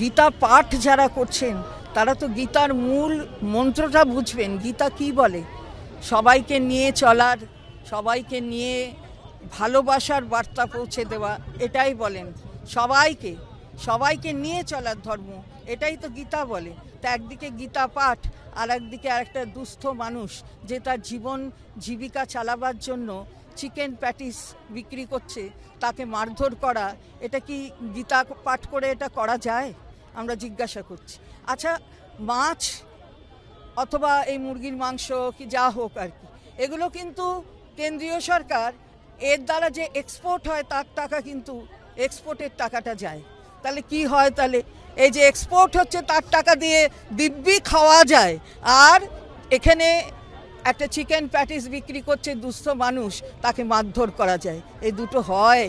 গীতা পাঠ যারা করছেন তারা তো গীতার মূল মন্ত্রটা বুঝবেন। গীতা কি বলে? সবাইকে নিয়ে চলার, সবাইকে নিয়ে ভালোবাসার বার্তা পৌঁছে দেওয়া, এটাই বলেন। সবাইকে নিয়ে চলার ধর্ম, এটাই তো গীতা বলে। তা একদিকে গীতা পাঠ আর একদিকে আরেকটা দুস্থ মানুষ যে তার জীবন জীবিকা চালাবার জন্য চিকেন প্যাটিস বিক্রি করছে, তাকে মারধর করা, এটা কি গীতা পাঠ করে এটা করা যায়? আমরা জিজ্ঞাসা করছি। আচ্ছা, মাছ অথবা এই মুরগির মাংস কি যা হোক আর কি, এগুলো কিন্তু কেন্দ্রীয় সরকার, এর দ্বারা যে এক্সপোর্ট হয় তার টাকা কিন্তু এক্সপোর্টের টাকাটা যায়। তাহলে কি হয়? তাহলে এই যে এক্সপোর্ট হচ্ছে তার টাকা দিয়ে দিব্যি খাওয়া যায়, আর এখানে একটা চিকেন প্যাটিস বিক্রি করছে দুস্থ মানুষ, তাকে মারধর করা যায়। এই দুটো হয়?